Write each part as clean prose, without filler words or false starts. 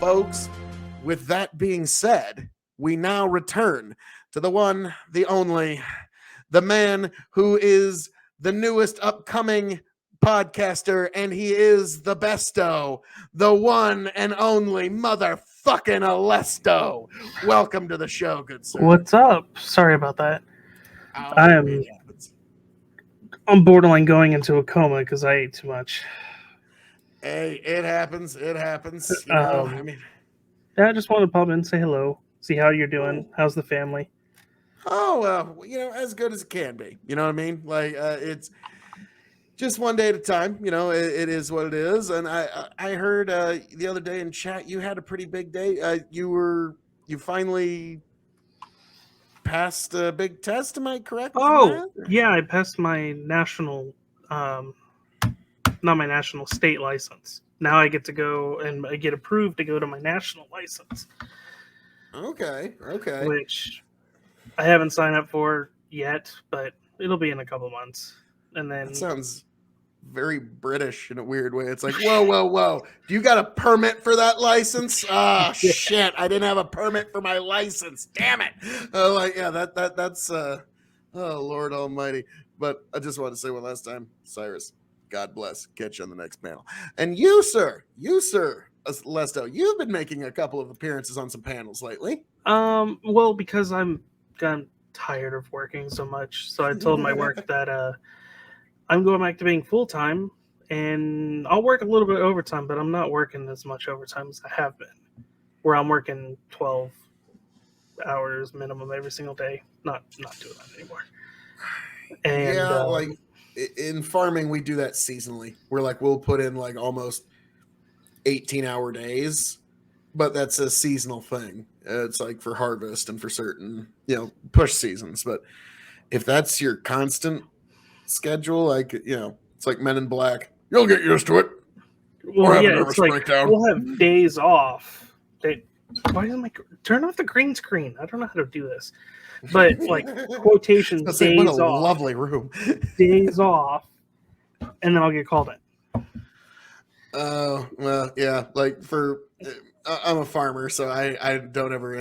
folks, with that being said, we now return to the one, the only, the man who is the newest upcoming podcaster, and he is the besto, the one and only motherfucking Alesto. Welcome to the show, good sir. What's up? Sorry about that. Oh, I'm borderline going into a coma because I ate too much. Hey, it happens. It happens. You know, I mean, yeah, I just wanted to pop in and say hello, see how you're doing. How's the family? Oh, you know, as good as it can be. You know what I mean? Like, it's just one day at a time. You know, it is what it is. And I heard the other day in chat you had a pretty big day. You finally passed a big test. Am I correct? Oh, yeah, I passed my national, not my national, state license. Now I get to go and I get approved to go to my national license. Okay. Which I haven't signed up for yet, but it'll be in a couple months. And then that sounds very British in a weird way. It's like, whoa. Do you got a permit for that license? Oh, shit. I didn't have a permit for my license. Damn it. That's oh, Lord almighty. But I just want to say one last time, Cyrus, God bless. Catch you on the next panel. And you, sir, Alesto, you've been making a couple of appearances on some panels lately. Well, because I'm tired of working so much. So I told my work that I'm going back to being full-time, and I'll work a little bit overtime, but I'm not working as much overtime as I have been, where I'm working 12 hours minimum every single day. Not doing that anymore. And yeah, like in farming, we do that seasonally. We'll put in like almost 18-hour days, but that's a seasonal thing. It's like for harvest and for certain, push seasons. But if that's your constant schedule, like, it's like Men in Black, you'll get used to it. Well, yeah, it's like we'll have days off. Why doesn't turn off the green screen? I don't know how to do this, but like quotations, days what a off, lovely room, days off, and then I'll get called in. Oh, well, yeah. Like I'm a farmer, so I don't ever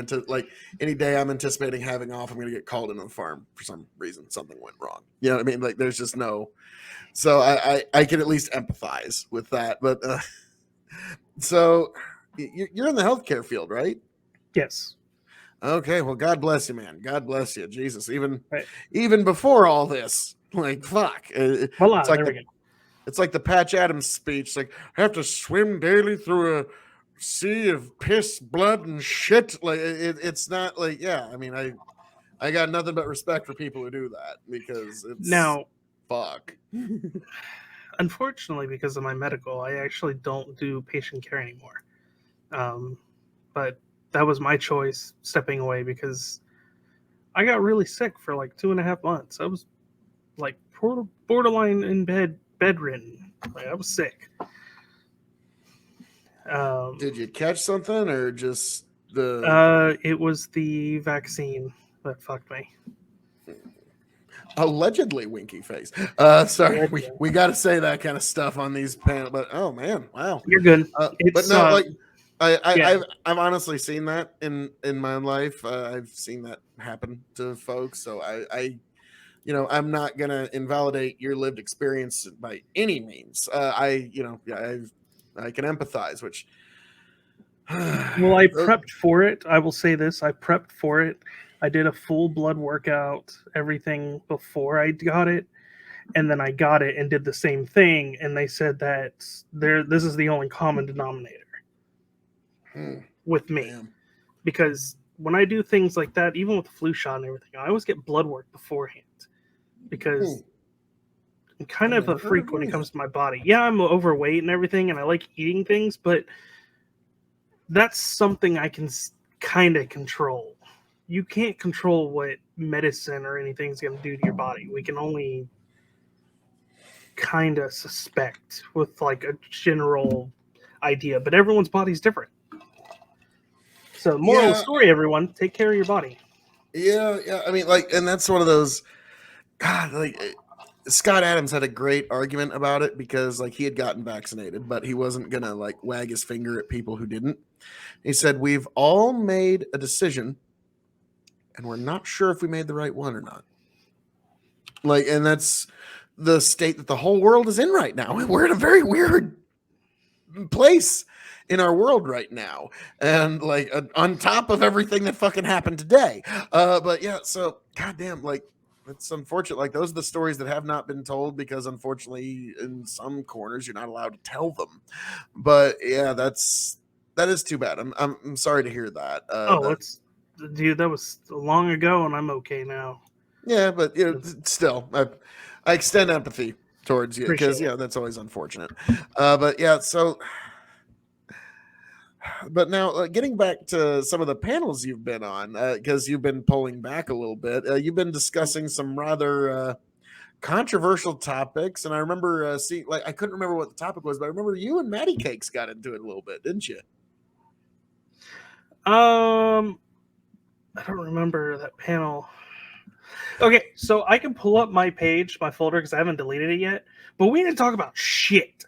any day I'm anticipating having off, I'm going to get called into the farm for some reason. Something went wrong. You know what I mean? Like there's just no. So I can at least empathize with that. But so you're in the healthcare field, right? Yes. Okay. Well, God bless you, man. God bless you, Jesus. Even before all this, like fuck. Voila, there we go. It's like the Patch Adams speech. Like, I have to swim daily through a sea of piss, blood, and shit. Like, it's not like, yeah. I mean, I got nothing but respect for people who do that because it's fuck. Unfortunately, because of my medical, I actually don't do patient care anymore. But that was my choice stepping away because I got really sick for like 2.5 months. I was like borderline in bedridden. Like, I was sick. Did you catch something or just the? It was the vaccine that fucked me. Allegedly, winky face. Sorry, we got to say that kind of stuff on these panels. But oh man, wow, you're good. But no, like I've honestly seen that in my life. I've seen that happen to folks. So I'm not gonna invalidate your lived experience by any means. I can empathize, which. Well, I prepped for it. I will say this: I prepped for it. I did a full blood workout, everything before I got it, and then I got it and did the same thing. And they said that this is the only common denominator with me, because when I do things like that, even with the flu shot and everything, I always get blood work beforehand because I'm kind of a freak when it comes to my body. Yeah, I'm overweight and everything, and I like eating things, but that's something I can kind of control. You can't control what medicine or anything's going to do to your body. We can only kind of suspect with like a general idea, but everyone's body's different. So moral of the story, everyone, take care of your body. Yeah. I mean, like, and that's one of those, God, like, Scott Adams had a great argument about it because like he had gotten vaccinated, but he wasn't going to like wag his finger at people who didn't. He said, we've all made a decision and we're not sure if we made the right one or not. Like, and that's the state that the whole world is in right now. We're in a very weird place in our world right now, and like on top of everything that fucking happened today. But yeah, so goddamn, like it's unfortunate. Like those are the stories that have not been told because unfortunately in some corners you're not allowed to tell them. But yeah, that is too bad. I'm sorry to hear that. Dude, that was long ago, and I'm okay now. Yeah, but you know, still, I extend empathy towards you because that's always unfortunate. But yeah, so. But now, getting back to some of the panels you've been on, because you've been pulling back a little bit, you've been discussing some rather controversial topics, and I remember seeing, like, I couldn't remember what the topic was, but I remember you and Matty Cakes got into it a little bit, didn't you? I don't remember that panel. Okay, so I can pull up my page, my folder, because I haven't deleted it yet. But we didn't talk about shit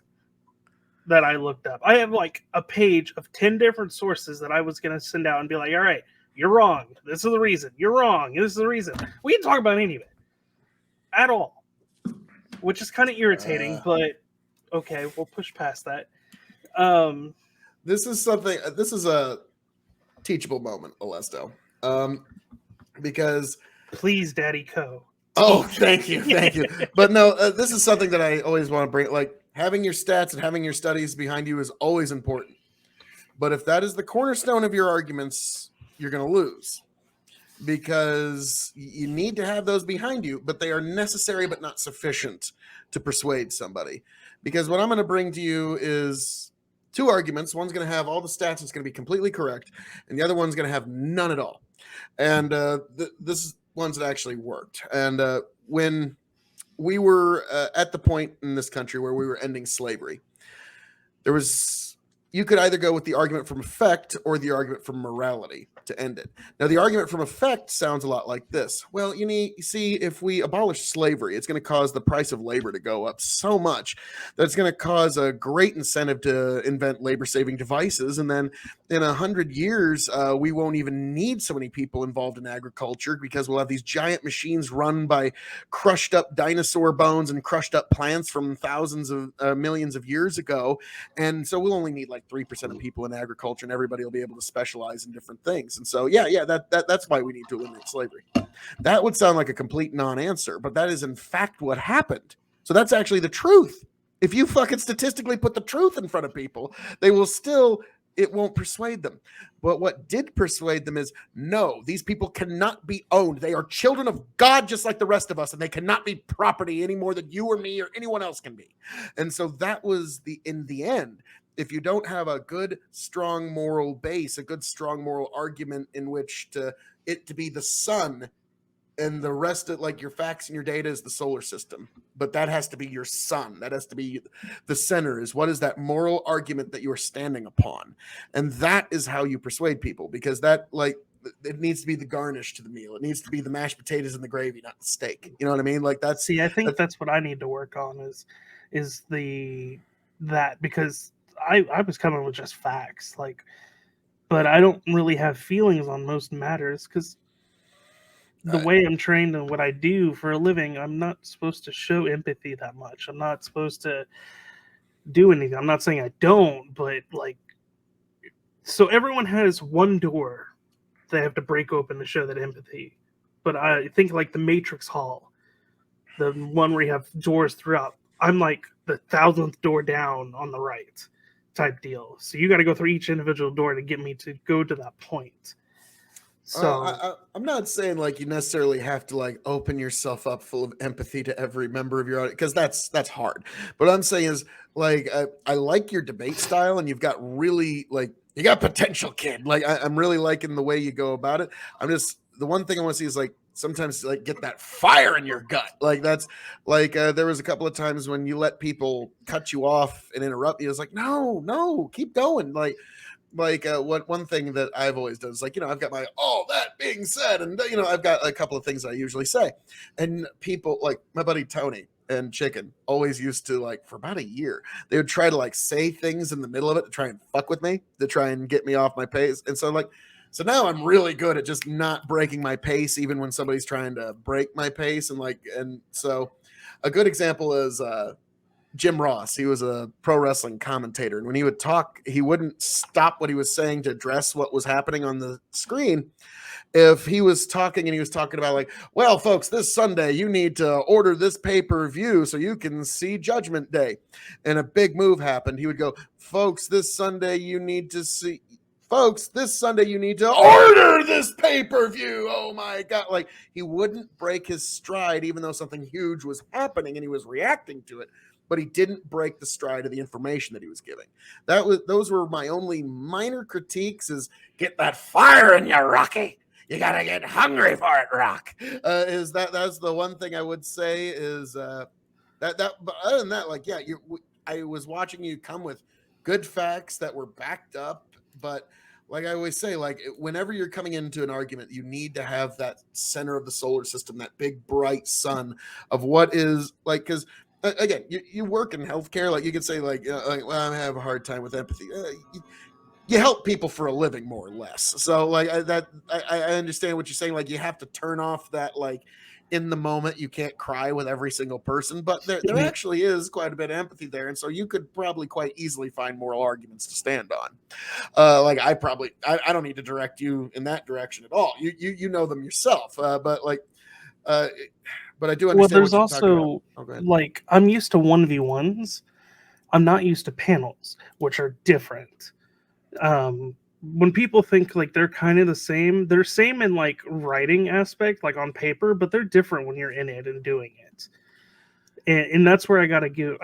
that I looked up. I have like a page of 10 different sources that I was going to send out and be like, all right, you're wrong. This is the reason. You're wrong. This is the reason. We didn't talk about any of it at all, which is kind of irritating, but okay, we'll push past that. This is a teachable moment, Alesto. Because please, Daddy K.O.E. Oh, thank you. But no, this is something that I always want to bring. Like having your stats and having your studies behind you is always important. But if that is the cornerstone of your arguments, you're going to lose because you need to have those behind you, but they are necessary but not sufficient to persuade somebody. Because what I'm going to bring to you is two arguments. One's going to have all the stats, it's going to be completely correct, and the other one's going to have none at all. And this is ones that actually worked. And when we were at the point in this country where we were ending slavery, you could either go with the argument from effect or the argument from morality to end it. Now, the argument from effect sounds a lot like this. Well, you see, if we abolish slavery, it's going to cause the price of labor to go up so much that it's going to cause a great incentive to invent labor-saving devices. And then in 100 years, we won't even need so many people involved in agriculture because we'll have these giant machines run by crushed up dinosaur bones and crushed up plants from thousands of millions of years ago. And so we'll only need like 3% of people in agriculture, and everybody will be able to specialize in different things. And so, that's why we need to eliminate slavery. That would sound like a complete non-answer, but that is in fact what happened. So that's actually the truth. If you fucking statistically put the truth in front of people, it won't persuade them. But what did persuade them is, no, these people cannot be owned. They are children of God just like the rest of us, and they cannot be property any more than you or me or anyone else can be. And so that was in the end. If you don't have a good, strong moral base, a good, strong moral argument in which to be the sun, and the rest of like your facts and your data is the solar system, but that has to be your sun. That has to be the center. Is what is that moral argument that you are standing upon, and that is how you persuade people. Because that it needs to be the garnish to the meal. It needs to be the mashed potatoes and the gravy, not the steak. You know what I mean? Like that's. See, I think that's what I need to work on is that because I was coming with just facts, but I don't really have feelings on most matters because the way I'm trained and what I do for a living, I'm not supposed to show empathy that much. I'm not supposed to do anything. I'm not saying I don't, but so everyone has one door they have to break open to show that empathy. But I think like the Matrix Hall, the one where you have doors throughout, I'm like the 1,000th door down on the right type deal. So you got to go through each individual door to get me to go to that point. So I'm not saying like you necessarily have to like open yourself up full of empathy to every member of your audience, because that's hard. But what I'm saying is like I like your debate style, and you've got really you got potential, kid. Like I'm really liking the way you go about it. The one thing I want to see is like sometimes like get that fire in your gut. Like that's like there was a couple of times when you let people cut you off and interrupt you. It's like no, keep going. One thing that I've always done is I've got my that being said, and I've got a couple of things I usually say, and people like my buddy Tony, and chicken always used to, like, for about a year, they would try to like say things in the middle of it to try and fuck with me, to try and get me off my pace. And so like, so now I'm really good at just not breaking my pace, even when somebody's trying to break my pace. And like, and so a good example is Jim Ross. He was a pro wrestling commentator, and when he would talk, he wouldn't stop what he was saying to address what was happening on the screen. If he was talking and he was talking about like, well, folks, this Sunday you need to order this pay-per-view so you can see Judgment Day, and a big move happened, he would go, folks, this Sunday you need to see. Folks, this Sunday you need to order this pay-per-view. Oh my God. Like, he wouldn't break his stride, even though something huge was happening and he was reacting to it, but he didn't break the stride of the information that he was giving. Those were my only minor critiques, is get that fire in you, Rocky. You gotta get hungry for it, Rock. That's the one thing I would say is that. But other than that, like, yeah, I was watching you come with good facts that were backed up. But like I always say, like, whenever you're coming into an argument, you need to have that center of the solar system, that big bright sun of what is like, because again, you work in healthcare. Like, you could say like well, I have a hard time with empathy. You help people for a living, more or less. So like I understand what you're saying. Like, you have to turn off that, like, in the moment you can't cry with every single person, but there actually is quite a bit of empathy there, and so you could probably quite easily find moral arguments to stand on. Like, I don't need to direct you in that direction at all. You know them yourself, but like. But I do understand. Well, there's what also like, I'm used to 1v1s. I'm not used to panels, which are different. When people think like they're kind of the same, they're same in like writing aspect, like on paper, but they're different when you're in it and doing it. And that's where I gotta do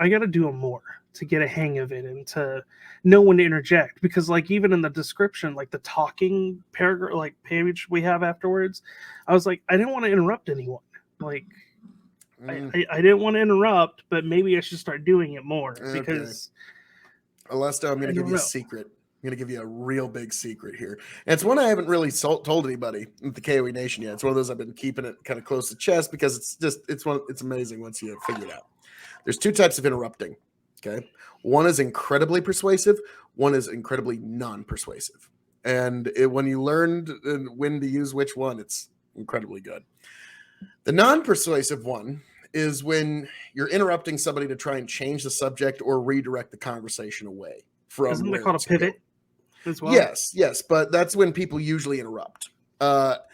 them more to get a hang of it and to know when to interject. Because like, even in the description, like the talking paragraph, like page we have afterwards, I was like, I didn't want to interrupt anyone. Like, I didn't want to interrupt, but maybe I should start doing it more, because Alesto, I'm going to give you a secret. I'm going to give you a real big secret here. And it's one I haven't really told anybody at the K.O.E Nation yet. It's one of those I've been keeping it kind of close to chest, because it's amazing once you figure it out. There's two types of interrupting. Okay. One is incredibly persuasive. One is incredibly non-persuasive. And when you learn when to use which one, it's incredibly good. The non-persuasive one is when you're interrupting somebody to try and change the subject or redirect the conversation away from. Isn't that called a pivot as well? Yes, but that's when people usually interrupt. But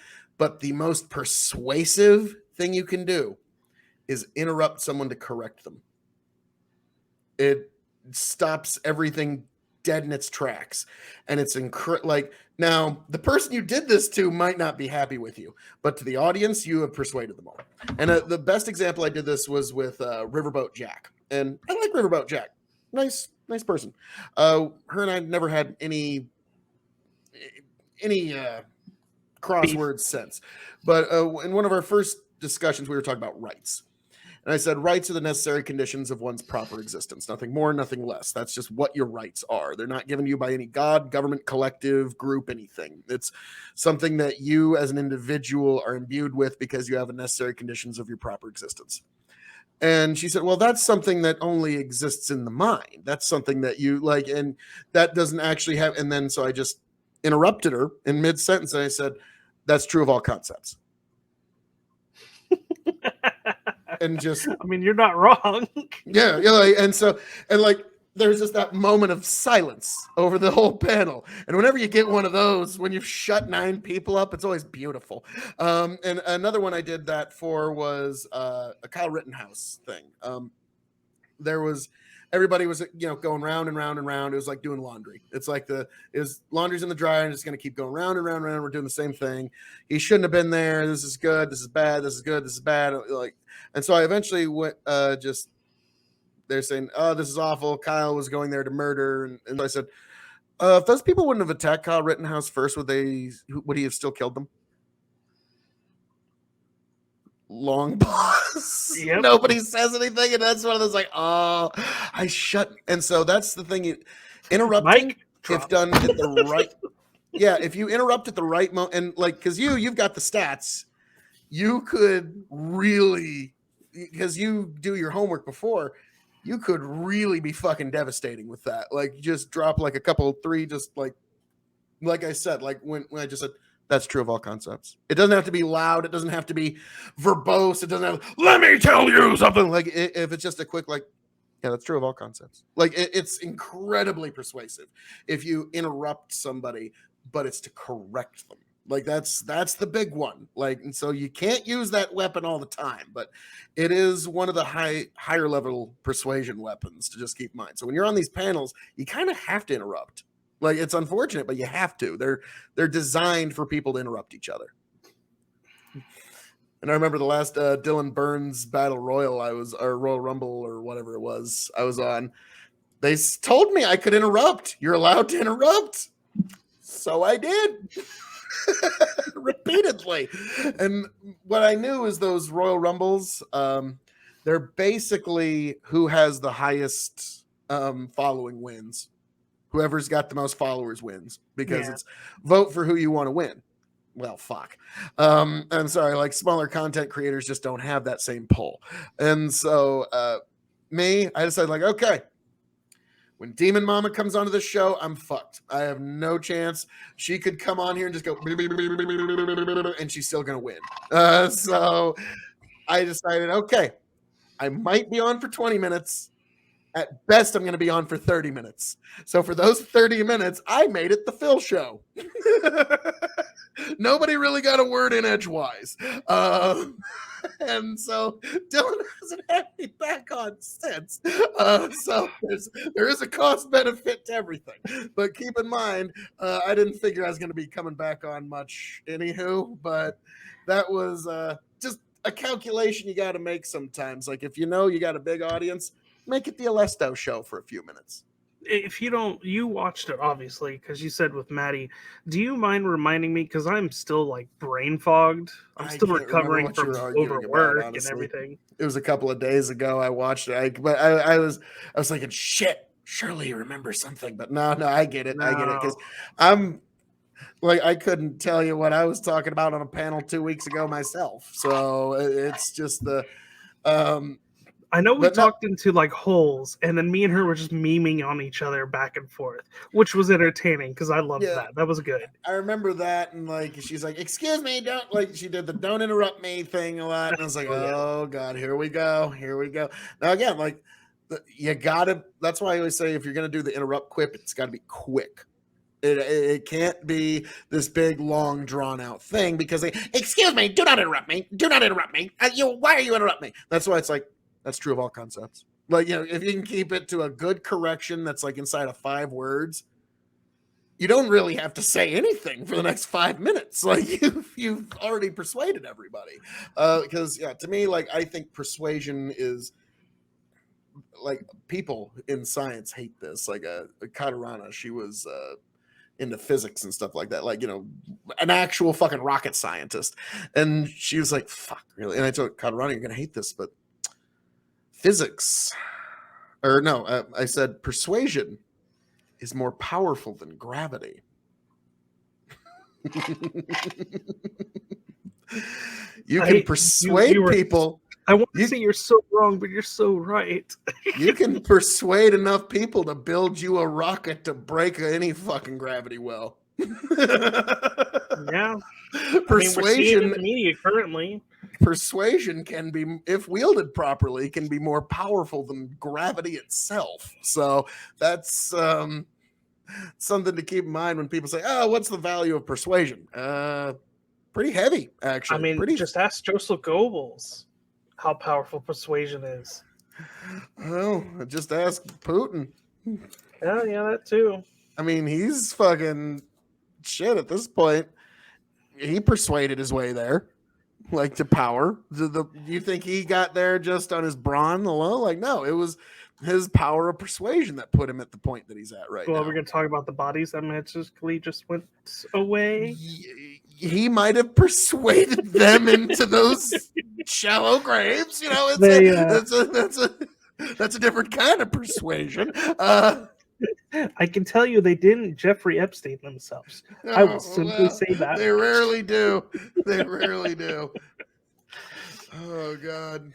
the most persuasive thing you can do is interrupt someone to correct them. It stops everything dead in its tracks, and it's like, now the person you did this to might not be happy with you, but to the audience, you have persuaded them all. And the best example I did this was with Riverboat Jack, and I like Riverboat Jack. Nice person. Her and I never had any crossword sense, but in one of our first discussions, we were talking about rights. And I said, rights are the necessary conditions of one's proper existence. Nothing more, nothing less. That's just what your rights are. They're not given to you by any God, government, collective, group, anything. It's something that you as an individual are imbued with because you have the necessary conditions of your proper existence. And she said, well, that's something that only exists in the mind. That's something that you like, and that doesn't actually have. And then so I just interrupted her in mid-sentence, and I said, that's true of all concepts. And just, I mean, you're not wrong. Yeah, like, and there's just that moment of silence over the whole panel. And whenever you get one of those, when you've shut 9 people up, it's always beautiful. And another one I did that for was a Kyle Rittenhouse thing. Everybody was, going round and round and round. It was like doing laundry. It's like laundry's in the dryer and it's going to keep going round and round and round. We're doing the same thing. He shouldn't have been there. This is good. This is bad. This is good. This is bad. And so I eventually went, they're saying, oh, this is awful. Kyle was going there to murder. And so I said, if those people wouldn't have attacked Kyle Rittenhouse first, would he have still killed them? Long pause. Yep. Nobody says anything, and that's one of those like, oh, I shut. And so that's the thing. Interrupting, if done at the right, if you interrupt at the right moment, and like, because you've got the stats, you could really because you do your homework before, you could really be fucking devastating with that. Like, just drop like a couple, three, just like I said, like when I just said, that's true of all concepts. It doesn't have to be loud. It doesn't have to be verbose. It doesn't have, let me tell you something. Like, if it's just a quick, like, yeah, that's true of all concepts. Like, it's incredibly persuasive if you interrupt somebody, but it's to correct them. Like, that's the big one. Like, and so you can't use that weapon all the time, but it is one of the higher level persuasion weapons to just keep in mind. So when you're on these panels, you kind of have to interrupt. Like, it's unfortunate, but you have to. They're designed for people to interrupt each other. And I remember the last Dylan Burns Battle Royal or Royal Rumble or whatever it was I was on. They told me I could interrupt. You're allowed to interrupt. So I did. Repeatedly. And what I knew is those Royal Rumbles, they're basically who has the highest following wins. Whoever's got the most followers wins, because it's vote for who you want to win. Well, fuck. I'm sorry, like, smaller content creators just don't have that same pull. And so I decided, like, okay, when Demon Mama comes onto the show, I'm fucked. I have no chance. She could come on here and just go, and she's still going to win. So I decided, okay, I might be on for 20 minutes. At best, I'm going to be on for 30 minutes. So for those 30 minutes, I made it the Phil show. Nobody really got a word in edgewise. And so Dylan hasn't had me back on since. So there is a cost benefit to everything. But keep in mind, I didn't figure I was going to be coming back on much anywho. But that was just a calculation you got to make sometimes. Like, if you know you got a big audience, make it the Alesto show for a few minutes. If you watched it, obviously, because you said with Maddie. Do you mind reminding me? Because I'm still like brain fogged. I'm still recovering from overwork and everything. It was a couple of days ago I watched it. But I was thinking, shit, surely you remember something. But no, I get it. I get it. Because I'm like, I couldn't tell you what I was talking about on a panel 2 weeks ago myself. So it's just the I know we talked into like holes, and then me and her were just memeing on each other back and forth, which was entertaining because I loved that. That was good. I remember that, and like, she's like, "Excuse me, don't," like, she did the "don't interrupt me" thing a lot, and I was like, "Oh god, here we go." Now again, like, you gotta. That's why I always say, if you're gonna do the interrupt quip, it's got to be quick. It can't be this big, long, drawn-out thing, because they, "Excuse me, do not interrupt me. Do not interrupt me. Why are you interrupting me?" That's why it's like, that's true of all concepts. Like, if you can keep it to a good correction that's like inside of 5 words, you don't really have to say anything for the next 5 minutes. Like, you've already persuaded everybody. Because to me, like, I think persuasion is, like, people in science hate this. Like, Katarana, she was into physics and stuff like that, like, an actual fucking rocket scientist, and she was like, fuck, really? And I told Katarana, you're gonna hate this, but physics, or no, I said persuasion is more powerful than gravity. You can persuade people. I want to say you're so wrong, but you're so right. You can persuade enough people to build you a rocket to break any fucking gravity well. Yeah. Persuasion. I mean, we're seeing it in the media currently. Persuasion can be, if wielded properly, can be more powerful than gravity itself. So that's something to keep in mind when people say, "Oh, what's the value of persuasion?" Pretty heavy, actually. I mean, just ask Joseph Goebbels how powerful persuasion is. Well, just ask Putin. Yeah, that too. I mean, he's fucking shit at this point. He persuaded his way there, like, to power. Do you think he got there just on his brawn alone? Like, no, it was his power of persuasion that put him at the point that he's at right now. Well, we're going to talk about the bodies that magically just went away. He might have persuaded them into those shallow graves. That's a different kind of persuasion. I can tell you they didn't Jeffrey Epstein themselves. I will simply say that. They rarely do. Oh, God.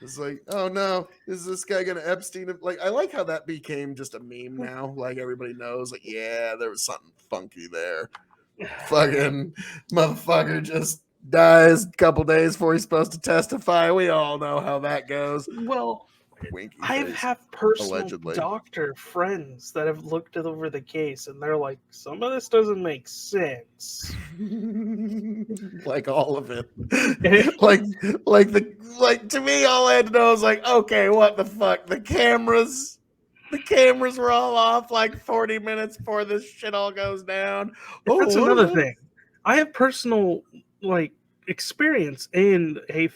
It's like, oh no, is this guy gonna Epstein? Like, I like how that became just a meme now. Like everybody knows, like, yeah, there was something funky there. Fucking motherfucker just dies a couple days before he's supposed to testify. We all know how that goes. Well, Winky I face, have personal allegedly. doctor friends that have looked over the case, and they're like, some of this doesn't make sense. Like all of it. like to me, all I had to know was like, okay, what the fuck? The cameras were all off like 40 minutes before this shit all goes down. That's another thing. I have personal like experience in a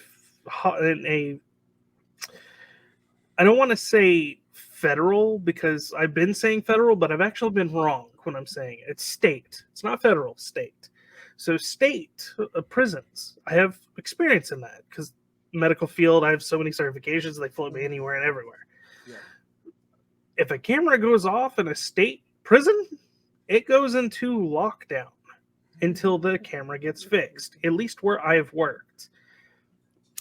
I don't want to say federal because I've been saying federal, but I've actually been wrong when I'm saying it. It's state. It's not federal, state. So state prisons. I have experience in that because medical field, I have so many certifications, they float me anywhere and everywhere. Yeah. If a camera goes off in a state prison, it goes into lockdown until the camera gets fixed, at least where I've worked.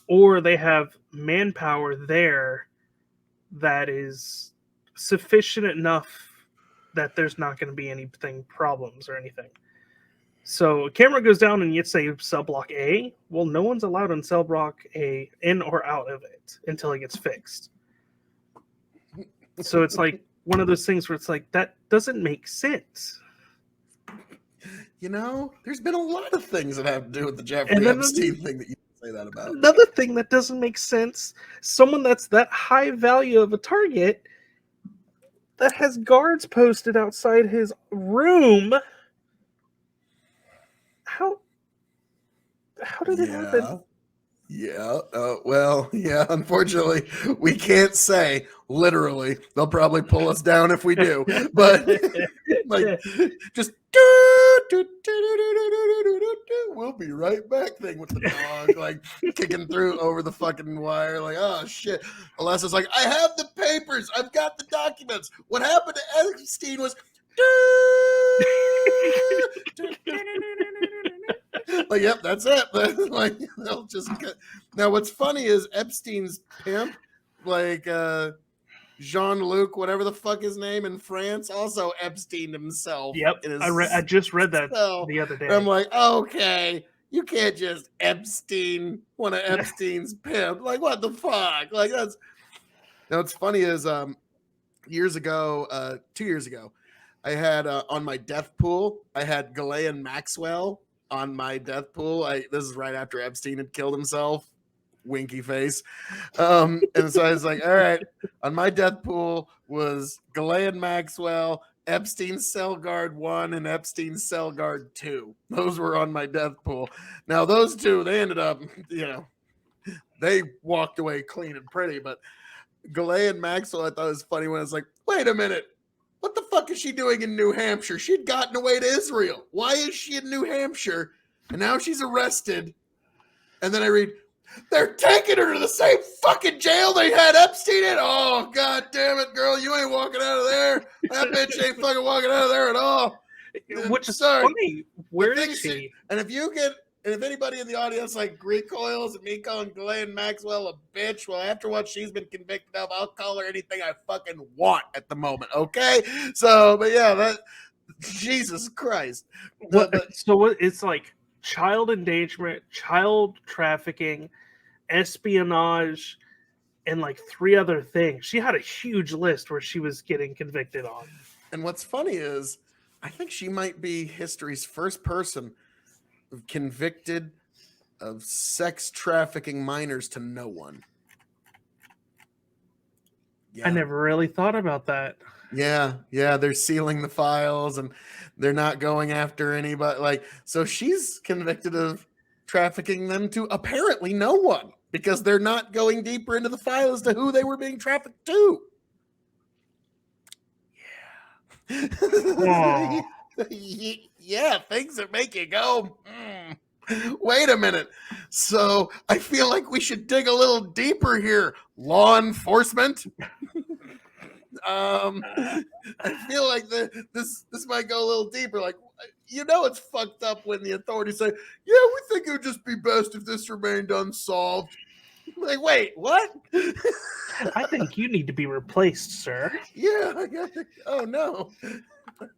Or they have manpower there that is sufficient enough that there's not going to be anything problems or anything. So a camera goes down and you say cell block A. Well, no one's allowed in cell block A in or out of it until it gets fixed. So it's like one of those things where it's like, that doesn't make sense. You know, there's been a lot of things that have to do with the Jeffrey Epstein thing that you say that about. Another thing that doesn't make sense, someone that's that high value of a target that has guards posted outside his room. How did it happen? Yeah. Well, yeah, unfortunately, we can't say literally. They'll probably pull us down if we do. But like just we'll be right back thing with the dog like kicking through over the fucking wire like, oh shit. Alessa's like, I have the papers, I've got the documents. What happened to Epstein was like, yep, that's it. Like, they'll just get... Now what's funny is Epstein's pimp, like Jean-Luc, whatever the fuck his name in France, also Epstein himself. Yep, I just read that the other day. I'm like, okay, you can't just Epstein one of Epstein's pimp. Like, what the fuck? Like, that's... Now what's funny is 2 years ago, I had on my death pool, I had Ghislaine Maxwell on my death pool. This is right after Epstein had killed himself. Winky face. And so I was like, all right, on my death pool was Ghislaine Maxwell, Epstein's Cell Guard 1 and Epstein's Cell Guard 2. Those were on my death pool. Now those two, they ended up, they walked away clean and pretty, but Ghislaine Maxwell, I thought it was funny when I was like, wait a minute, what the fuck is she doing in New Hampshire? She'd gotten away to Israel. Why is she in New Hampshire? And now she's arrested. And then I read, they're taking her to the same fucking jail they had Epstein in. Oh, god damn it, girl. You ain't walking out of there. That bitch ain't fucking walking out of there at all. Which is funny. Where is she? And if anybody in the audience like recoils at me calling Ghislaine Maxwell a bitch, well, after what she's been convicted of, I'll call her anything I fucking want at the moment, okay? So, but yeah, that... Jesus Christ. So what? It's like child endangerment, child trafficking, espionage, and like 3 other things. She had a huge list where she was getting convicted on. And what's funny is, I think she might be history's first person convicted of sex trafficking minors to no one. Yeah. I never really thought about that. Yeah, they're sealing the files and they're not going after anybody. Like, so she's convicted of trafficking them to apparently no one because they're not going deeper into the file as to who they were being trafficked to. Yeah. Yeah, things that make you go, wait a minute. So I feel like we should dig a little deeper here, law enforcement. I feel like this might go a little deeper. Like, it's fucked up when the authorities say, yeah, we think it would just be best if this remained unsolved. Like, wait, what? I think you need to be replaced, sir. Yeah, I got it. Oh no.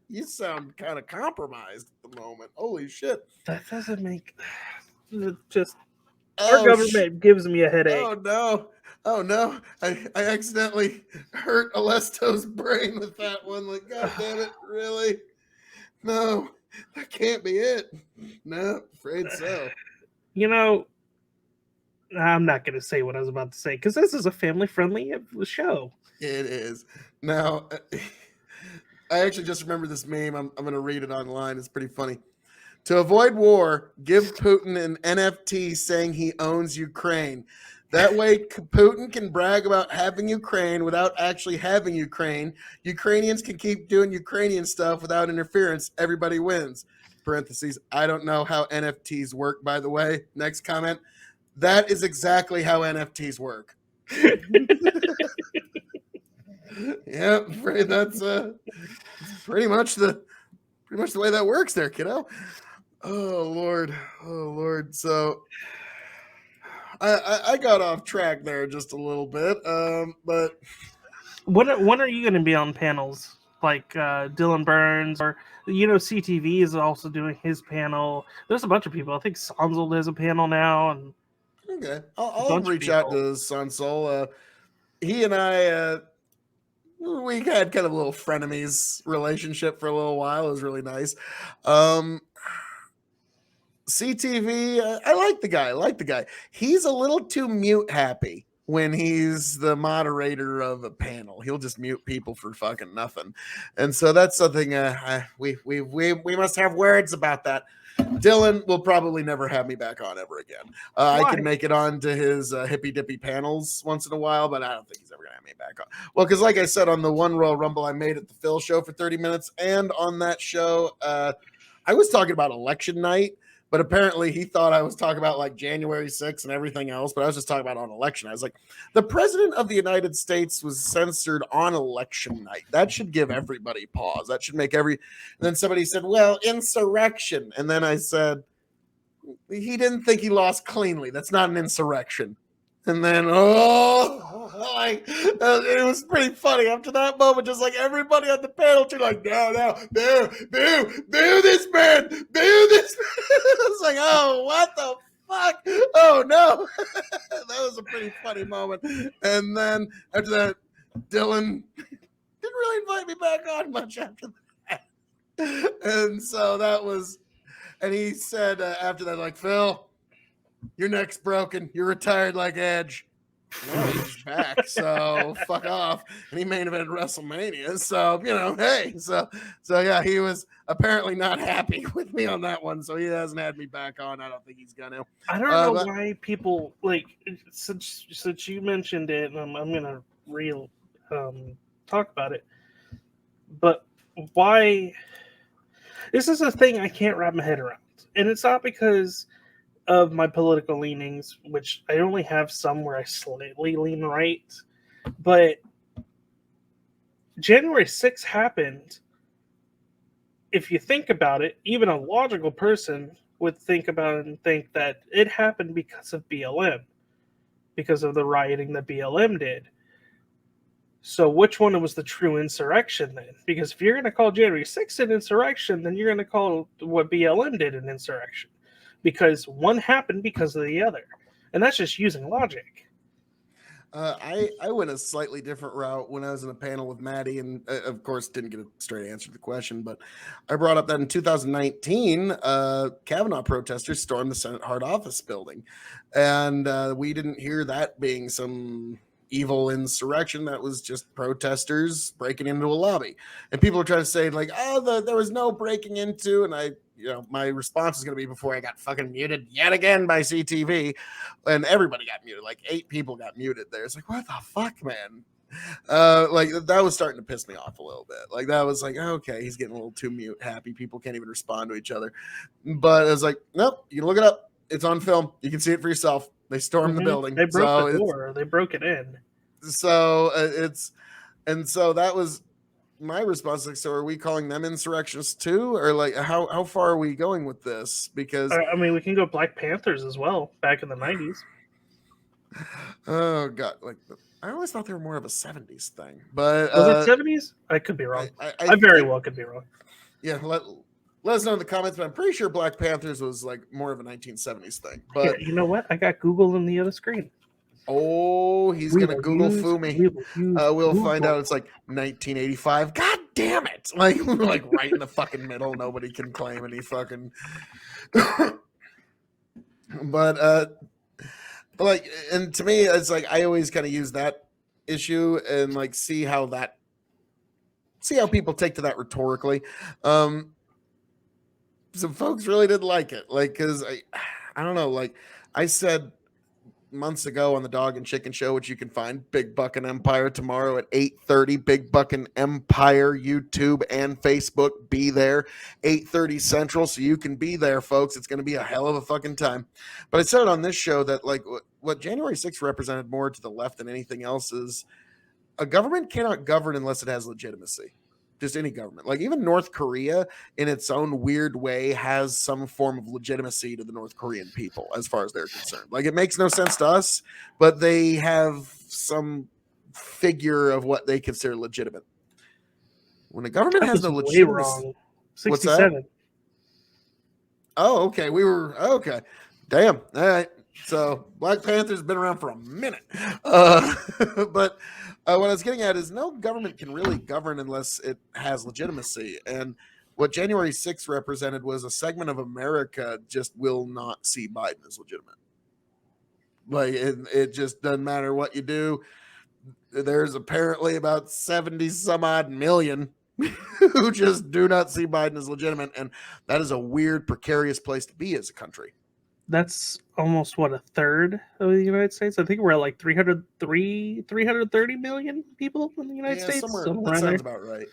You sound kind of compromised at the moment. Holy shit. That doesn't make just our Oh government gives me a headache. oh no. Oh no. I accidentally hurt Alesto's brain with that one. Like, god damn it, really? No, that can't be it. No, afraid so. You know, I'm not going to say what I was about to say because this is a family-friendly show. It is. Now, I actually just remember this meme. I'm going to read it online. It's pretty funny. To avoid war, give Putin an NFT saying he owns Ukraine. That way, Putin can brag about having Ukraine without actually having Ukraine. Ukrainians can keep doing Ukrainian stuff without interference. Everybody wins. Parentheses. I don't know how NFTs work, by the way. Next comment. That is exactly how NFTs work. Yeah, that's pretty much the way that works there, kiddo. Oh Lord. So I got off track there just a little bit, but when are you going to be on panels like Dylan Burns or CTV is also doing his panel? There's a bunch of people. I think Sonzel has a panel now, and okay, a I'll bunch of reach out to people. Sunsol. He and I we had kind of a little frenemies relationship for a little while. It was really nice. CTV, I like the guy. He's a little too mute happy when he's the moderator of a panel. He'll just mute people for fucking nothing, and so that's something we must have words about that. Dylan will probably never have me back on ever again. I can make it on to his hippy dippy panels once in a while, but I don't think he's ever gonna have me back on. Well, because like I said on the One Royal Rumble I made at the Phil show for 30 minutes, and on that show, I was talking about election night. But apparently he thought I was talking about like January 6th and everything else, but I was just talking about on election. I was like, the president of the United States was censored on election night. That should give everybody pause. That should make every. And then somebody said, well, insurrection. And then I said, he didn't think he lost cleanly. That's not an insurrection. And then, it was pretty funny after that moment. Just like everybody on the panel, too, like, no, boo this man, boo this man. It's like, oh, what the fuck? Oh, no. That was a pretty funny moment. And then after that, Dylan didn't really invite me back on much after that. And so that was, and he said after that, like, Phil, your neck's broken. You're retired like Edge. No, he's back. So fuck off. And he main evented WrestleMania. So, hey. So yeah, he was apparently not happy with me on that one. So he hasn't had me back on. I don't think he's gonna. I don't know why people like since you mentioned it, and I'm gonna talk about it. But why? This is a thing I can't wrap my head around, and it's not because of my political leanings, which I only have some where I slightly lean right. But January 6th happened. If you think about it, even a logical person would think about it and think that it happened because of BLM, because of the rioting that BLM did. So which one was the true insurrection then? Because if you're going to call January 6th an insurrection, then you're going to call what BLM did an insurrection. Because one happened because of the other. And that's just using logic. I went a slightly different route when I was in a panel with Maddie, and of course didn't get a straight answer to the question, but I brought up that in 2019, Kavanaugh protesters stormed the Senate Hard Office building, and we didn't hear that being some evil insurrection. That was just protesters breaking into a lobby, and people are trying to say like, oh, there was no breaking into, and my response is going to be before I got fucking muted yet again by CTV, and everybody got muted. Like 8 people got muted there. It's like, what the fuck, man? Like that was starting to piss me off a little bit. Like that was like, okay, he's getting a little too mute happy. People can't even respond to each other. But it was like, nope, you can look it up. It's on film. You can see it for yourself. They stormed the building. They broke the door. They broke it in. So and so that was my response. Like, so are we calling them insurrectionists too, or like how far are we going with this? Because I mean, we can go Black Panthers as well back in the 90s. Oh god, like I always thought they were more of a '70s thing, but Was it 70s? I could be wrong. I very well could be wrong. Yeah, let us know in the comments. But I'm pretty sure Black Panthers was like more of a 1970s thing. But Here, you know what? I got Google on the other screen. oh, he's gonna Google foo me. We'll find out it's like 1985. God damn it! Like right in the fucking middle. Nobody can claim any fucking. But like, and to me, it's like I always kind of use that issue and like see how people take to that rhetorically. Some folks really didn't like it, like, because I don't know, like I said months ago on the Dog and Chicken Show, which you can find Big Buckin' Empire tomorrow at 8:30. Big Buckin' Empire, YouTube and Facebook. Be there 8:30 Central, so you can be there, folks. It's going to be a hell of a fucking time. But I said on this show that like what January 6th represented more to the left than anything else is a government cannot govern unless it has legitimacy. Just any government, like even North Korea in its own weird way has some form of legitimacy to the North Korean people as far as they're concerned. Like it makes no sense to us, but they have some figure of what they consider legitimate. When a government has no legitimacy, 67. Oh, okay. We were okay. Damn. All right. So Black Panther's been around for a minute. But what I was getting at is no government can really govern unless it has legitimacy. And what January 6th represented was a segment of America just will not see Biden as legitimate. Like it just doesn't matter what you do. There's apparently about 70 some odd million who just do not see Biden as legitimate. And that is a weird, precarious place to be as a country. That's almost what, a third of the United States? I think we're at like 330 million people in the United States. Somewhere that sounds about right.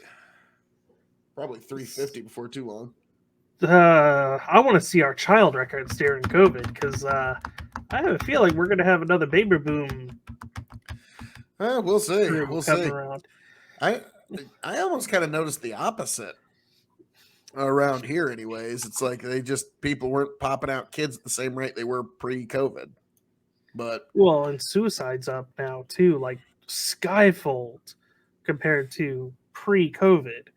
Probably 350 before too long. I want to see our child records during COVID because I have a feeling we're going to have another baby boom. We'll see. We'll see. Around. I almost kind of noticed the opposite around here anyways. It's like people weren't popping out kids at the same rate they were pre-COVID. But and suicide's up now too, like skyfold compared to pre-COVID.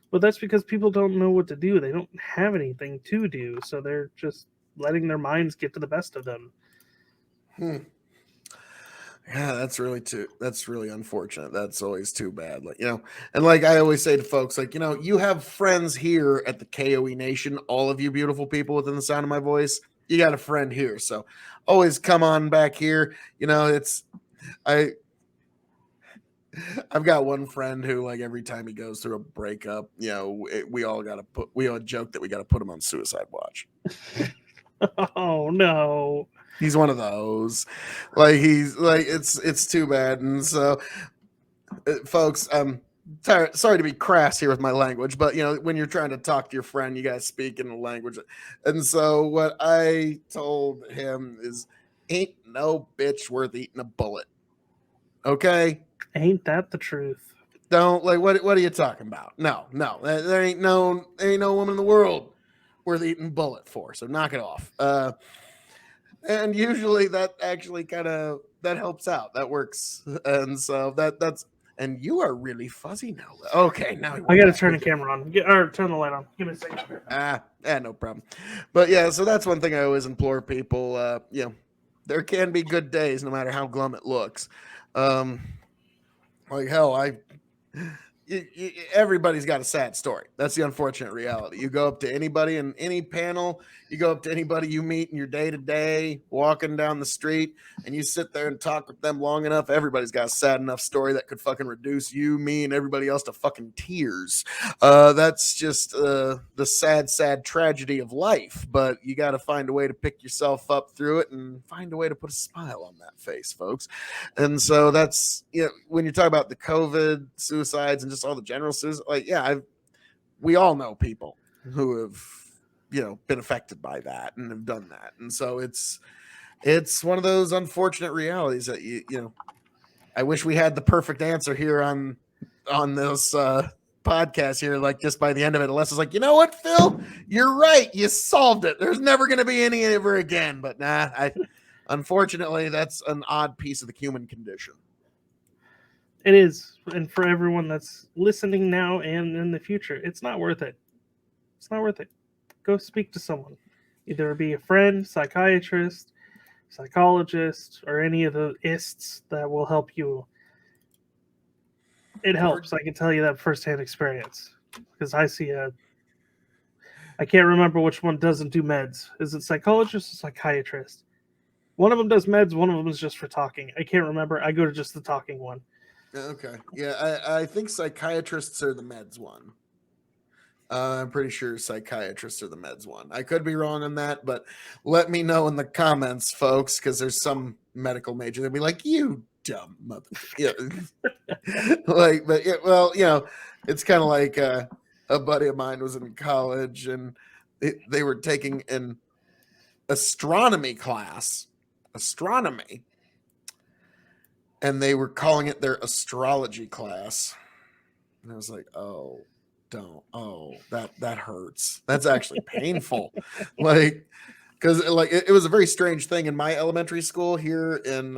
But that's because people don't know what to do. They don't have anything to do, so they're just letting their minds get to the best of them. Yeah, that's really unfortunate. That's always too bad. Like, and like I always say to folks, like, you have friends here at the K.O.E Nation, all of you beautiful people within the sound of my voice, you got a friend here. So always come on back here. I've got one friend who, like, every time he goes through a breakup, we all joke that we got to put him on suicide watch. Oh no. He's one of those. Like it's too bad. And so folks, sorry to be crass here with my language, but when you're trying to talk to your friend, you gotta speak in the language. And so what I told him is, ain't no bitch worth eating a bullet. Okay? Ain't that the truth? Don't, like, what are you talking about? No. There ain't no woman in the world worth eating a bullet for. So knock it off. And usually that actually that helps out. That works. And so that's, and you are really fuzzy now. Okay, now I got to turn the camera on. Or turn the light on. Give me a second. No problem. But yeah, so that's one thing I always implore people. There can be good days no matter how glum it looks. Like hell, everybody's got a sad story. That's the unfortunate reality. You go up to anybody in any panel, you go up to anybody you meet in your day-to-day, walking down the street, and you sit there and talk with them long enough, everybody's got a sad enough story that could fucking reduce you, me, and everybody else to fucking tears. That's just the sad tragedy of life, but you got to find a way to pick yourself up through it and find a way to put a smile on that face, folks. And so that's, when you talk about the COVID suicides and just all the general suicides, like, we all know people who have been affected by that and have done that. And so it's one of those unfortunate realities that I wish we had the perfect answer here on this podcast here, like just by the end of it, Alessa's like, you know what, Phil, you're right, you solved it, there's never going to be any ever again. But nah, unfortunately, that's an odd piece of the human condition. It is, and for everyone that's listening now and in the future, it's not worth it. It's not worth it. Go speak to someone, either be a friend, psychiatrist, psychologist, or any of the ists that will help you. It helps. I can tell you that firsthand experience because I can't remember which one doesn't do meds. Is it psychologist or psychiatrist? One of them does meds. One of them is just for talking. I can't remember. I go to just the talking one. Okay. Yeah, I think psychiatrists are the meds one. I'm pretty sure psychiatrists are the meds one. I could be wrong on that, but let me know in the comments, folks, because there's some medical major that'll be like, "You dumb mother." Yeah, but yeah, well, it's kind of like a buddy of mine was in college, and they were taking an astronomy class, and they were calling it their astrology class, and I was like, "Oh, don't! Oh, that hurts. That's actually painful." Like, because it was a very strange thing in my elementary school here in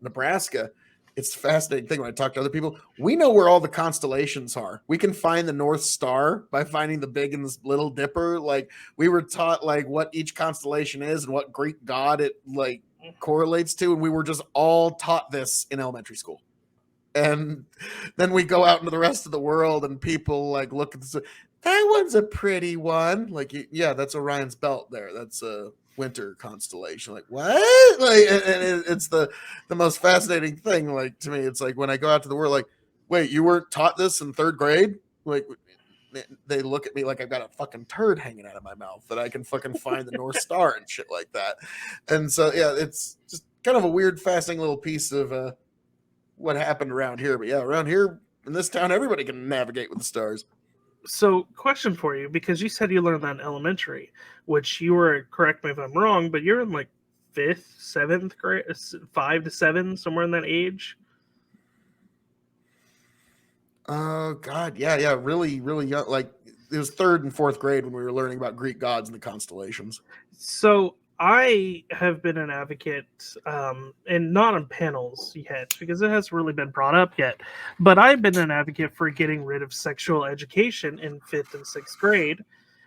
Nebraska. It's a fascinating thing when I talk to other people. We know where all the constellations are. We can find the North Star by finding the Big and the Little Dipper. Like, we were taught like what each constellation is and what Greek god it like correlates to, and we were just all taught this in elementary school. And then we go out into the rest of the world, and people like look at this. That one's a pretty one. Like, yeah, that's Orion's belt there. That's a winter constellation. Like, what? Like, and it's the most fascinating thing. Like, to me, it's like when I go out to the world, like, wait, you weren't taught this in third grade? Like, they look at me like I've got a fucking turd hanging out of my mouth that I can fucking find the North Star and shit like that. And so, yeah, it's just kind of a weird, fascinating little piece of what happened around here. But yeah, around here in this town, everybody can navigate with the stars. So, question for you, because you said you learned that in elementary, which you were, correct me if I'm wrong, but you're in like 5th, 7th grade, 5 to 7, somewhere in that age. Oh God, yeah, really, really young. Like, it was 3rd and 4th grade when we were learning about Greek gods and the constellations. So I have been an advocate, and not on panels yet because it hasn't really been brought up yet. But I've been an advocate for getting rid of sexual education in 5th and 6th grade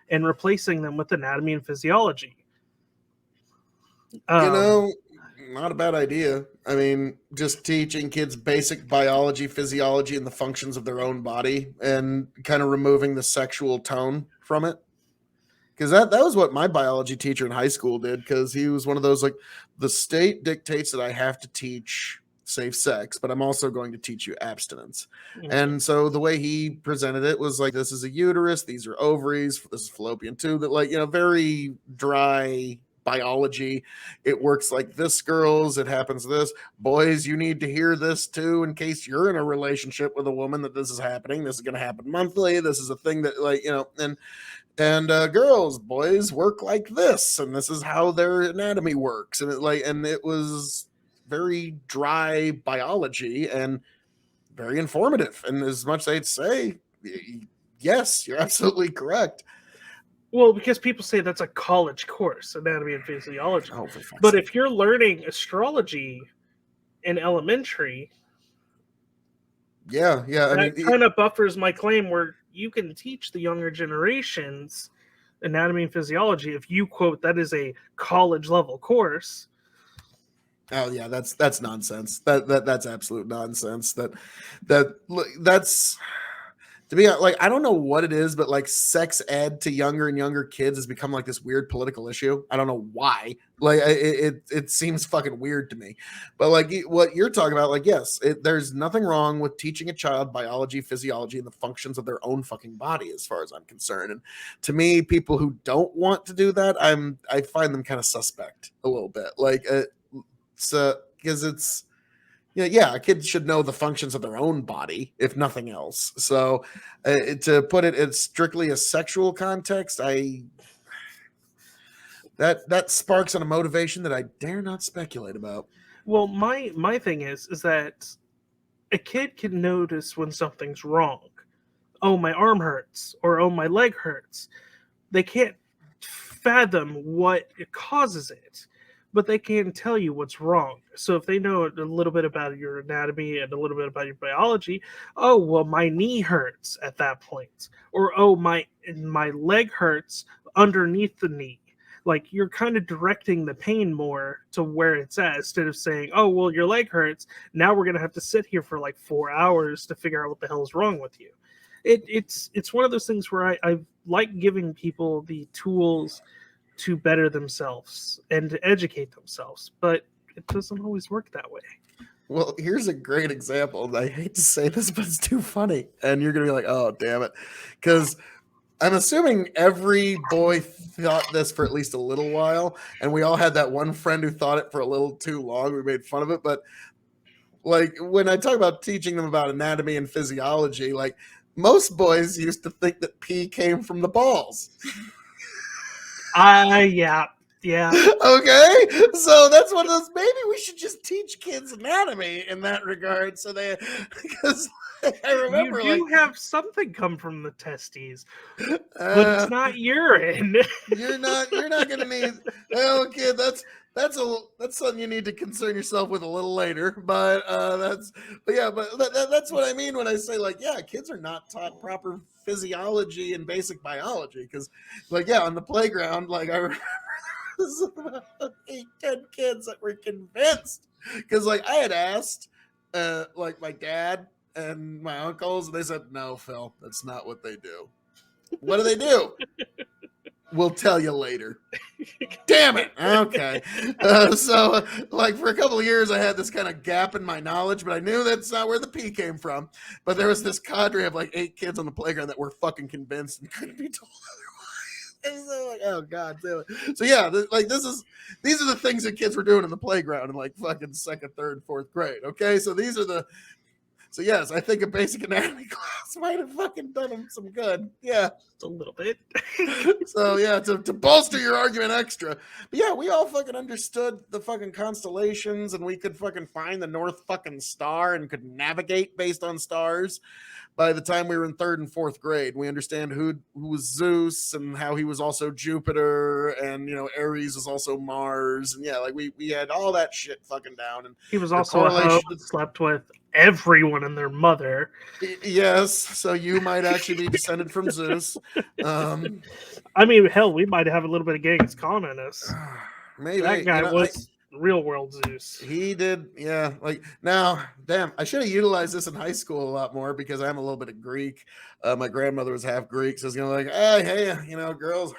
and replacing them with anatomy and physiology. Not a bad idea. I mean, just teaching kids basic biology, physiology, and the functions of their own body, and kind of removing the sexual tone from it. Because that was what my biology teacher in high school did, because he was one of those, like, the state dictates that I have to teach safe sex, but I'm also going to teach you abstinence. Mm-hmm. And so the way he presented it was like, this is a uterus, these are ovaries, this is fallopian tube, that, like, very dry biology. It works like this, girls, it happens this. Boys, you need to hear this too, in case you're in a relationship with a woman, that this is happening. This is going to happen monthly. This is a thing that, like, and girls, boys work like this, and this is how their anatomy works. And it was very dry biology and very informative. And as much as I'd say, yes, you're absolutely correct. Well, because people say that's a college course, anatomy and physiology. Oh, for fuck's but sake. if you're learning astrology in elementary, yeah, that kind of buffers my claim where you can teach the younger generations anatomy and physiology if you quote that is a college level course. Oh yeah, that's nonsense. That's absolute nonsense. That's, to be like, I don't know what it is, but like sex ed to younger and younger kids has become like this weird political issue. I don't know why. Like, it seems fucking weird to me. But like what you're talking about, like, yes, there's nothing wrong with teaching a child biology, physiology, and the functions of their own fucking body, as far as I'm concerned. And to me, people who don't want to do that, I find them kind of suspect a little bit. Like, because it's. Yeah, a kid should know the functions of their own body, if nothing else. So, to put it in strictly a sexual context, that sparks on a motivation that I dare not speculate about. Well, my thing is that a kid can notice when something's wrong. Oh, my arm hurts, or oh, my leg hurts. They can't fathom what causes it. but they can't tell you what's wrong. So if they know a little bit about your anatomy and a little bit about your biology, oh well, my knee hurts at that point, or oh my leg hurts underneath the knee. Like you're kind of directing the pain more to where it's at instead of saying, "Oh well, your leg hurts. Now we're gonna have to sit here for like 4 hours to figure out what the hell is wrong with you." It's one of those things where I like giving people the tools to better themselves and to educate themselves, but it doesn't always work that way. Well, here's a great example. I hate to say this, but it's too funny. And you're going to be like, oh, damn it. Because I'm assuming every boy thought this for at least a little while. And we all had that one friend who thought it for a little too long. We made fun of it. But like when I talk about teaching them about anatomy and physiology, like most boys used to think that pee came from the balls. Yeah. Okay, so that's one of those. Maybe we should just teach kids anatomy in that regard, so they, because I remember you do have something come from the testes, but it's not urine. you're not gonna need. Well, kid, that's something you need to concern yourself with a little later. But that's what I mean when I say like, yeah, kids are not taught proper physiology and basic biology because, like, yeah, on the playground, like I remember. About 8-10 kids that were convinced because like I had asked like my dad and my uncles and they said no, Phil, that's not what they do. What do? We'll tell you later. Damn it. Okay. So like for a couple of years I had this kind of gap in my knowledge, but I knew that's not where the pee came from. But there was this cadre of like 8 kids on the playground that were fucking convinced and couldn't be told otherwise. So like, oh god, so yeah, these are the things that kids were doing in the playground in like fucking second, third, fourth grade. Okay, so yes, I think a basic anatomy class might have fucking done them some good. Yeah, just a little bit. So yeah, to bolster your argument extra, but yeah, we all fucking understood the fucking constellations, and we could fucking find the North fucking Star and could navigate based on stars. By the time we were in third and fourth grade, we understand who was Zeus and how he was also Jupiter, and Ares was also Mars, and yeah, like we had all that shit fucking down. And he was also a hoe that slept with everyone and their mother. Yes, so you might actually be descended from Zeus. I mean, hell, we might have a little bit of Genghis Khan in us. Maybe that guy was real world Zeus. He did, yeah. Like now, damn, I should have utilized this in high school a lot more because I'm a little bit of Greek. My grandmother was half Greek, so I was gonna like, hey, girls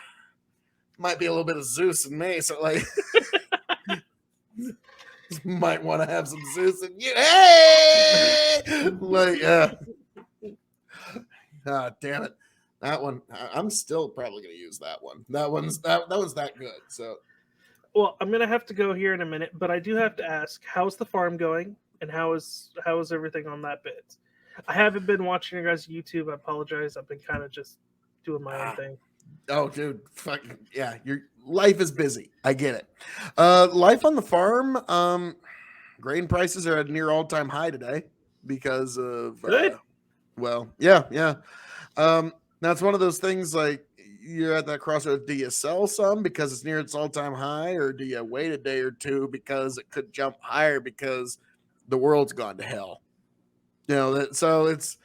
might be a little bit of Zeus in me, so like, might want to have some Zeus in you. Hey, like, yeah. Ah, damn it, that one. I'm still probably gonna use that one. That one's that good. So. Well, I'm gonna have to go here in a minute, but I do have to ask: how's the farm going, and how is everything on that bit? I haven't been watching your guys' YouTube. I apologize. I've been kind of just doing my own thing. Oh, dude, fucking yeah, your life is busy. I get it. Life on the farm. Grain prices are at a near all-time high today because of well, yeah. Now it's one of those things like. You're at that crossroads. Do you sell some because it's near its all-time high, or do you wait a day or two because it could jump higher because the world's gone to hell? So it's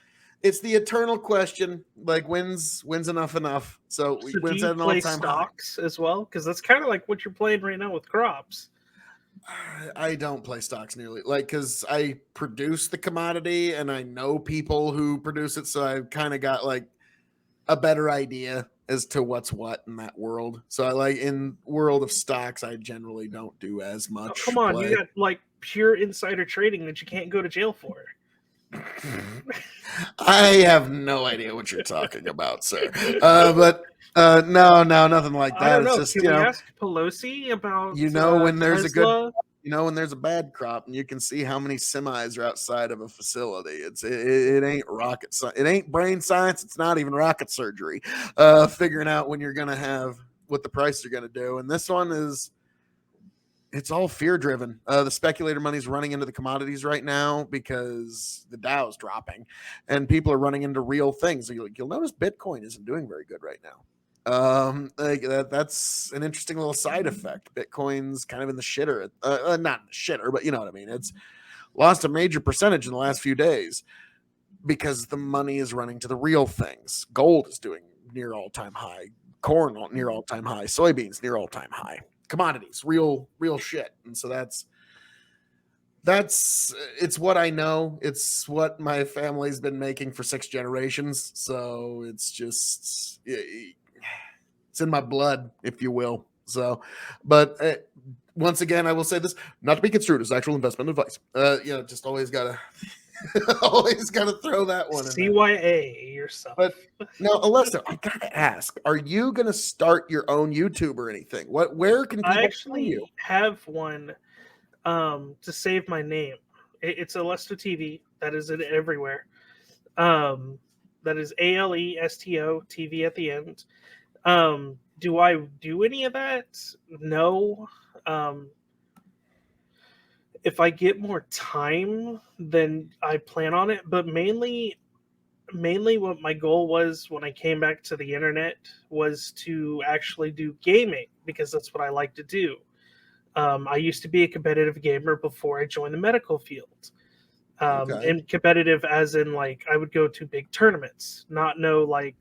the eternal question. Like when's enough? So do you play stocks as well? Because that's kind of like what you're playing right now with crops. I don't play stocks nearly because I produce the commodity and I know people who produce it, so I've kind of got like a better idea as to what's what in that world. So I like in world of stocks, I generally don't do as much. Oh, come on, you got like pure insider trading that you can't go to jail for. I have no idea what you're talking about, sir. But no, nothing like that. I don't know. It's just, Can we ask Pelosi about when there's Tesla? a good when there's a bad crop and you can see how many semis are outside of a facility. It ain't rocket science. It ain't brain science. It's not even rocket surgery. Figuring out when you're gonna have what the prices are gonna do. And this one it's all fear driven. The speculator money's running into the commodities right now because the Dow is dropping and people are running into real things. You'll notice Bitcoin isn't doing very good right now. Like that's an interesting little side effect. Bitcoin's kind of in the shitter, not in the shitter, but you know what I mean. It's lost a major percentage in the last few days because the money is running to the real things. Gold is doing near all-time high, corn near all-time high, soybeans near all-time high, commodities, real shit. And so that's it's what I know. It's what my family's been making for 6 generations. So it's just it's in my blood, if you will. So, but once again, I will say this, not to be construed as actual investment advice. Just always gotta always gotta throw that one in there. CYA yourself. But now, Alesto, I gotta ask: are you gonna start your own YouTube or anything? Where can people I find actually you? have one to save my name. It's AlestoTV. That is it everywhere. That is ALESTO TV at the end. Do I do any of that? No. If I get more time, then I plan on it. But mainly what my goal was when I came back to the internet was to actually do gaming, because that's what I like to do. I used to be a competitive gamer before I joined the medical field. Okay. And competitive as in, like, I would go to big tournaments, not no like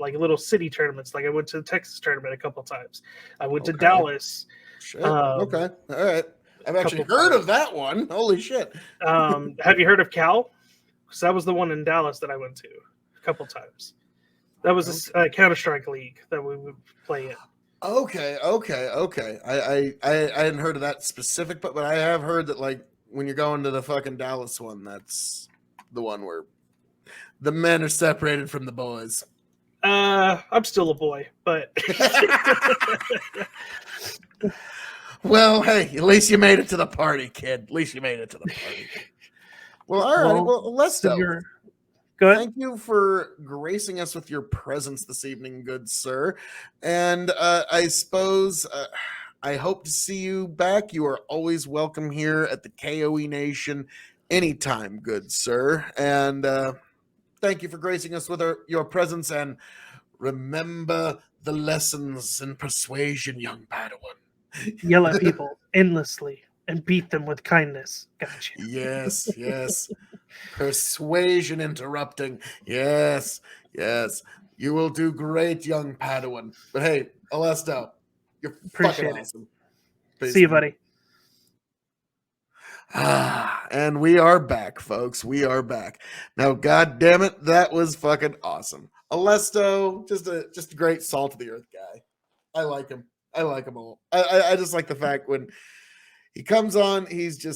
little city tournaments. Like I went to the Texas tournament a couple times. I went to Okay. Dallas. Shit. Okay. All right. I've actually couple heard times. of that one. Holy shit. Have you heard of Cal? Because that was the one in Dallas that I went to a couple times. That was a Counter-Strike league that we would play in. Okay. I hadn't heard of that specific, but I have heard that, like, when you're going to the fucking Dallas one, that's the one where the men are separated from the boys. I'm still a boy, but well, hey, at least you made it to the party, kid. At least you made it to the party. Well, all right. Well, let's go. Go ahead. Thank you for gracing us with your presence this evening, good sir. And I suppose I hope to see you back. You are always welcome here at the K.O.E. Nation anytime, good sir. And thank you for gracing us with your presence. And remember the lessons in persuasion, young Padawan. Yell at people endlessly and beat them with kindness. Gotcha. Yes. Persuasion interrupting. Yes. You will do great, young Padawan. But hey, Alesto, you're Appreciate fucking awesome. Peace, See you, man. buddy. And we are back, folks. We are back. Now, god damn it, that was fucking awesome. Alesto, just a great salt of the earth guy. I like him. I like him all. I just like the fact when he comes on, he's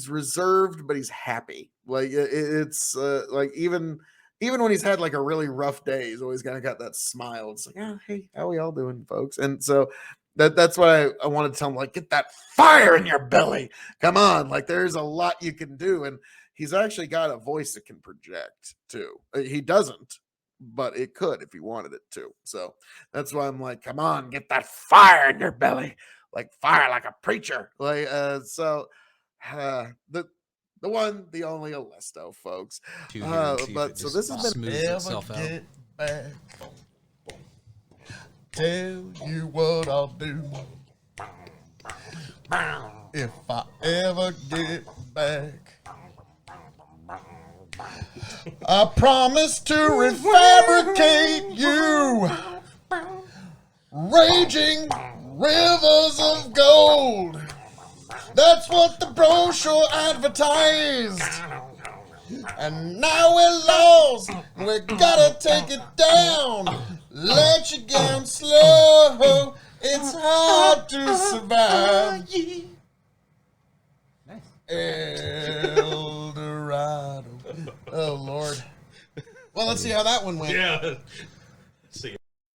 reserved, but he's happy. Like it's like even when he's had like a really rough day, he's always kind of got that smile. It's like, oh, hey, how we all doing, folks? And so that's why I wanted to tell him, like, get that fire in your belly. Come on, like there's a lot you can do, and he's actually got a voice that can project too. He doesn't, but it could if he wanted it to. So that's why I'm like, come on, get that fire in your belly, like fire, like a preacher. Like the one, the only Alesto, folks. But so this has been itself out. Get back. Tell you what I'll do if I ever get back. I promise to refabricate you, raging rivers of gold. That's what the brochure advertised. And now we're lost. We gotta take it down. Let you down slow. It's hard to survive. Nice. El Dorado. Oh, Lord. Well, let's see how that one went. Yeah.